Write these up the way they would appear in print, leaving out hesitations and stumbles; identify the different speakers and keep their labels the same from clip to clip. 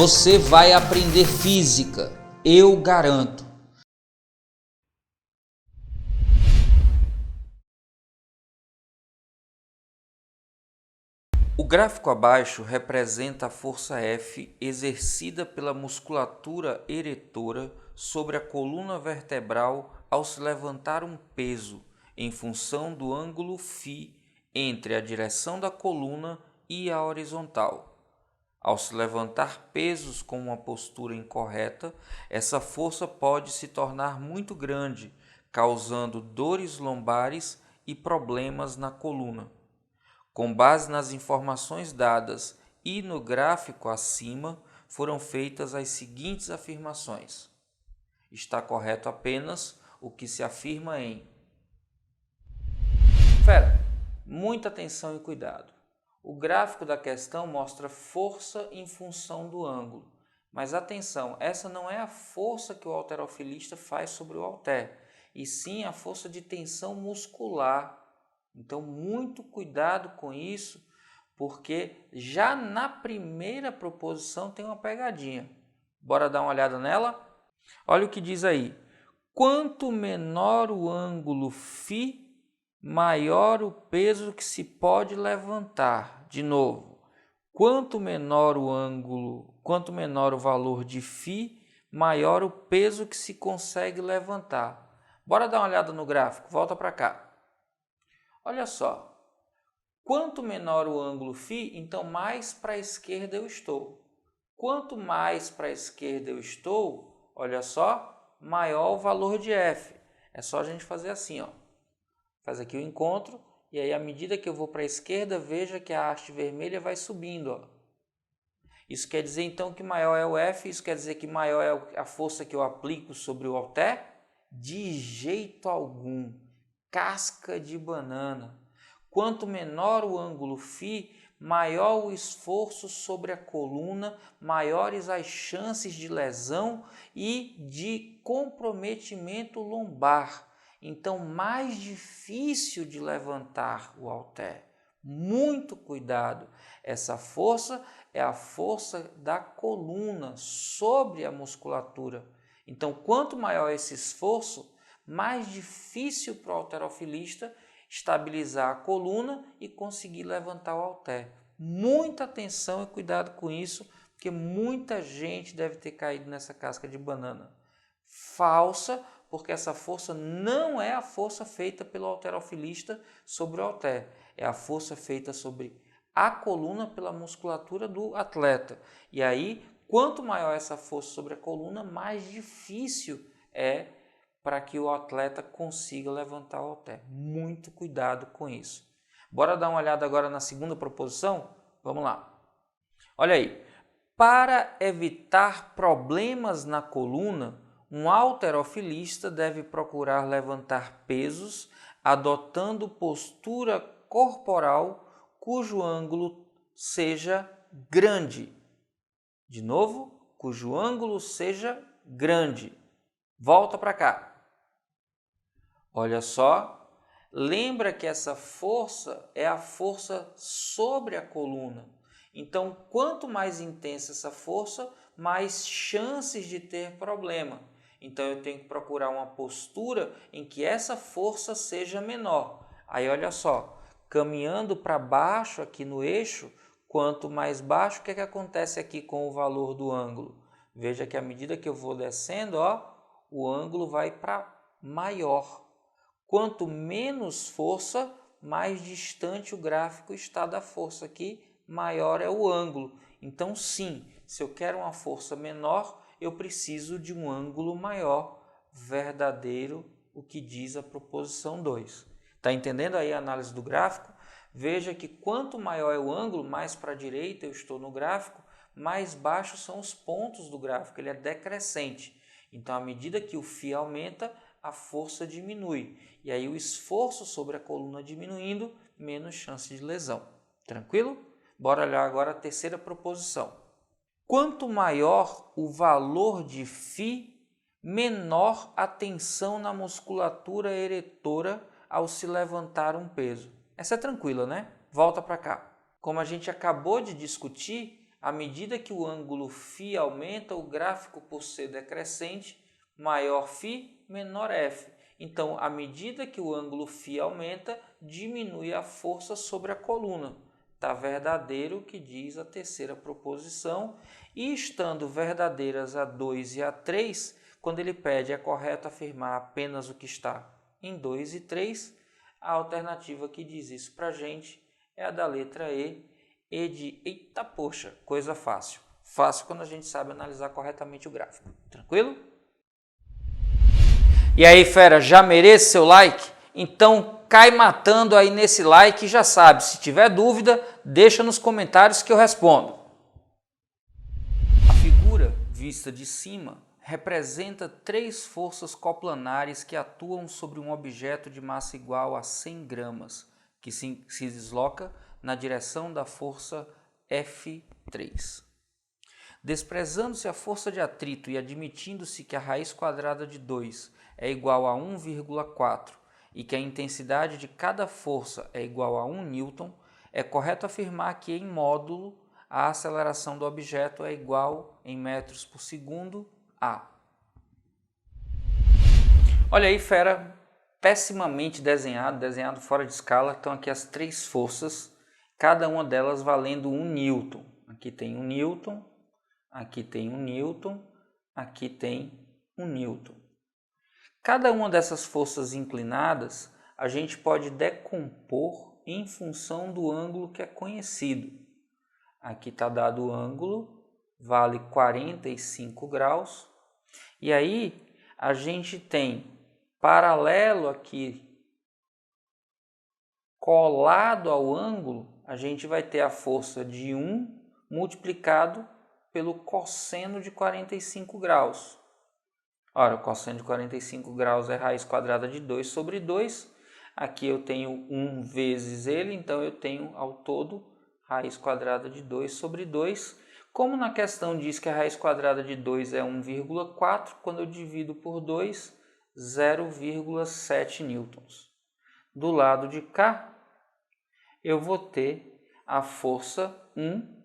Speaker 1: Você vai aprender física, eu garanto. O gráfico abaixo representa a força F exercida pela musculatura eretora sobre a coluna vertebral ao se levantar um peso em função do ângulo φ entre a direção da coluna e a horizontal. Ao se levantar pesos com uma postura incorreta, essa força pode se tornar muito grande, causando dores lombares e problemas na coluna. Com base nas informações dadas e no gráfico acima, foram feitas as seguintes afirmações. Está correto apenas o que se afirma em... Muita atenção e cuidado. O gráfico da questão mostra força em função do ângulo. Mas atenção, essa não é a força que o halterofilista faz sobre o halter, e sim a força de tensão muscular. Então, muito cuidado com isso, porque já na primeira proposição tem uma pegadinha. Bora dar uma olhada nela? Olha o que diz aí. Quanto menor o ângulo φ, maior o peso que se pode levantar. De novo, quanto menor o valor de φ, maior o peso que se consegue levantar. Bora dar uma olhada no gráfico, volta para cá. Olha só, quanto menor o ângulo φ, então mais para a esquerda eu estou. Quanto mais para a esquerda eu estou, olha só, maior o valor de F. É só a gente fazer assim, ó. Faz aqui o encontro, e aí à medida que eu vou para a esquerda, veja que a haste vermelha vai subindo. Ó. Isso quer dizer então que maior é o F, isso quer dizer que maior é a força que eu aplico sobre o halter? De jeito algum, casca de banana. Quanto menor o ângulo φ, maior o esforço sobre a coluna, maiores as chances de lesão e de comprometimento lombar. Então, mais difícil de levantar o halter. Muito cuidado. Essa força é a força da coluna sobre a musculatura. Então, quanto maior esse esforço, mais difícil para o halterofilista estabilizar a coluna e conseguir levantar o halter. Muita atenção e cuidado com isso, porque muita gente deve ter caído nessa casca de banana. Falsa, porque essa força não é a força feita pelo halterofilista sobre o halter, é a força feita sobre a coluna pela musculatura do atleta. E aí, quanto maior essa força sobre a coluna, mais difícil é para que o atleta consiga levantar o halter. Muito cuidado com isso. Bora dar uma olhada agora na segunda proposição? Vamos lá. Olha aí. Para evitar problemas na coluna, um halterofilista deve procurar levantar pesos adotando postura corporal cujo ângulo seja grande. De novo, cujo ângulo seja grande. Volta para cá. Olha só, lembra que essa força é a força sobre a coluna. Então, quanto mais intensa essa força, mais chances de ter problema. Então, eu tenho que procurar uma postura em que essa força seja menor. Aí, olha só, caminhando para baixo aqui no eixo, quanto mais baixo, o que acontece aqui com o valor do ângulo? Veja que à medida que eu vou descendo, ó, o ângulo vai para maior. Quanto menos força, mais distante o gráfico está da força aqui, maior é o ângulo. Então, sim, se eu quero uma força menor, eu preciso de um ângulo maior, verdadeiro, o que diz a proposição 2. Está entendendo aí a análise do gráfico? Veja que quanto maior é o ângulo, mais para a direita eu estou no gráfico, mais baixos são os pontos do gráfico, ele é decrescente. Então, à medida que o φ aumenta, a força diminui. E aí o esforço sobre a coluna diminuindo, menos chance de lesão. Tranquilo? Bora olhar agora a terceira proposição. Quanto maior o valor de φ, menor a tensão na musculatura eretora ao se levantar um peso. Essa é tranquila, né? Volta para cá. Como a gente acabou de discutir, à medida que o ângulo φ aumenta, o gráfico por ser decrescente, maior φ, menor F. Então, à medida que o ângulo φ aumenta, diminui a força sobre a coluna. Está verdadeiro o que diz a terceira proposição. E estando verdadeiras a 2 e a 3, quando ele pede é correto afirmar apenas o que está em 2 e 3, a alternativa que diz isso para a gente é a da letra E de eita poxa, coisa fácil. Fácil quando a gente sabe analisar corretamente o gráfico. Tranquilo? E aí, fera, já merece seu like? Então cai matando aí nesse like e já sabe, se tiver dúvida, deixa nos comentários que eu respondo. A figura vista de cima representa 3 forças coplanares que atuam sobre um objeto de massa igual a 100 gramas, que se desloca na direção da força F3. Desprezando-se a força de atrito e admitindo-se que a raiz quadrada de 2 é igual a 1,4 e que a intensidade de cada força é igual a 1 newton, é correto afirmar que, em módulo, a aceleração do objeto é igual, em metros por segundo, a... Olha aí, fera, pessimamente desenhado fora de escala. Estão aqui as 3 forças, cada uma delas valendo 1 newton. Aqui tem 1 newton, aqui tem 1 newton, aqui tem 1 newton. Cada uma dessas forças inclinadas a gente pode decompor em função do ângulo que é conhecido. Aqui está dado o ângulo, vale 45 graus. E aí a gente tem paralelo aqui, colado ao ângulo, a gente vai ter a força de 1 multiplicado pelo cosseno de 45 graus. Ora, o cosseno de 45 graus é raiz quadrada de 2 sobre 2. Aqui eu tenho 1 vezes ele, então eu tenho ao todo raiz quadrada de 2 sobre 2. Como na questão diz que a raiz quadrada de 2 é 1,4, quando eu divido por 2, 0,7 newtons. Do lado de cá, eu vou ter a força 1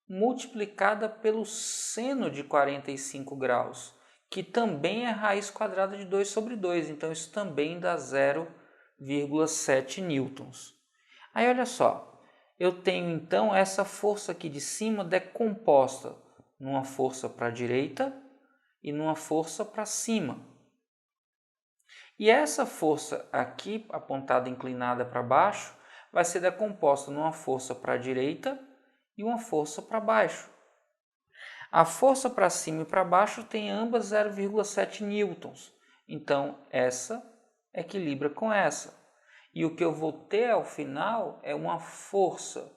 Speaker 1: multiplicada pelo seno de 45 graus, que também é raiz quadrada de 2 sobre 2, então isso também dá 0,7 newtons. Aí olha só, eu tenho então essa força aqui de cima decomposta numa força para a direita e numa força para cima. E essa força aqui, apontada inclinada para baixo, vai ser decomposta numa força para a direita e uma força para baixo. A força para cima e para baixo tem ambas 0,7 newtons. Então, essa equilibra com essa. E o que eu vou ter ao final é uma força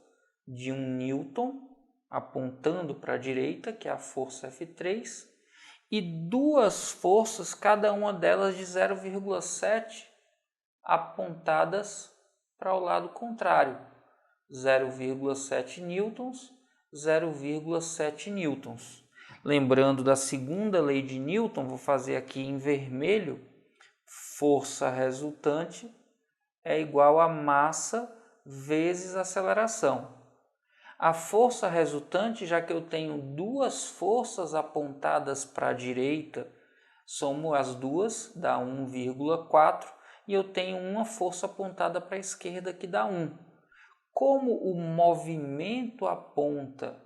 Speaker 1: de 1 newton, apontando para a direita, que é a força F3, e 2 forças, cada uma delas de 0,7, apontadas para o lado contrário. 0,7 newtons, 0,7 newtons. Lembrando da segunda lei de Newton, vou fazer aqui em vermelho, força resultante é igual a massa vezes aceleração. A força resultante, já que eu tenho 2 forças apontadas para a direita, somo as duas, dá 1,4, e eu tenho uma força apontada para a esquerda, que dá 1. Como o movimento aponta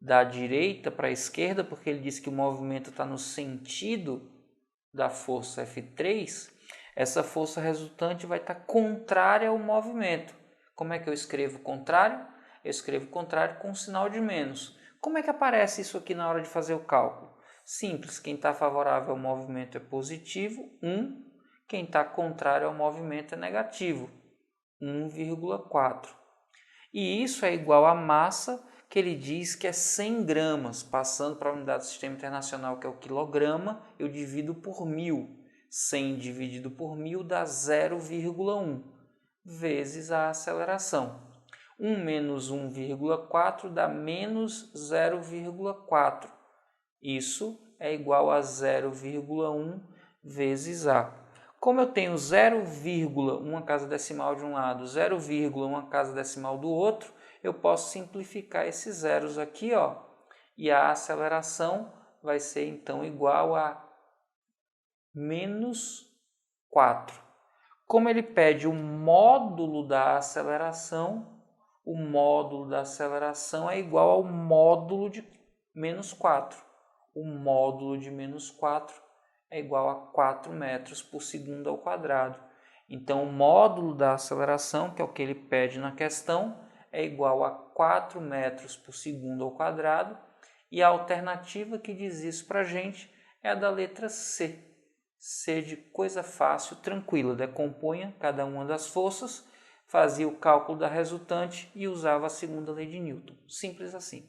Speaker 1: da direita para a esquerda, porque ele diz que o movimento está no sentido da força F3, essa força resultante vai estar contrária ao movimento. Como é que eu escrevo contrário? Eu escrevo contrário com sinal de menos. Como é que aparece isso aqui na hora de fazer o cálculo? Simples, quem está favorável ao movimento é positivo, 1. Quem está contrário ao movimento é negativo, 1,4. E isso é igual à massa, que ele diz que é 100 gramas. Passando para a unidade do sistema internacional, que é o quilograma, eu divido por 1000. 100 dividido por 1000 dá 0,1 vezes a aceleração. 1 menos 1,4 dá menos 0,4. Isso é igual a 0,1 vezes A. Como eu tenho 0, uma casa decimal de um lado, 0, uma casa decimal do outro, eu posso simplificar esses zeros aqui, ó, e a aceleração vai ser então igual a menos 4. Como ele pede o módulo da aceleração, o módulo da aceleração é igual ao módulo de menos 4. O módulo de menos 4 é igual a 4 metros por segundo ao quadrado. Então, o módulo da aceleração, que é o que ele pede na questão, é igual a 4 metros por segundo ao quadrado. E a alternativa que diz isso para a gente é a da letra C. C de coisa fácil, tranquila. Decompunha cada uma das forças, fazia o cálculo da resultante e usava a segunda lei de Newton. Simples assim.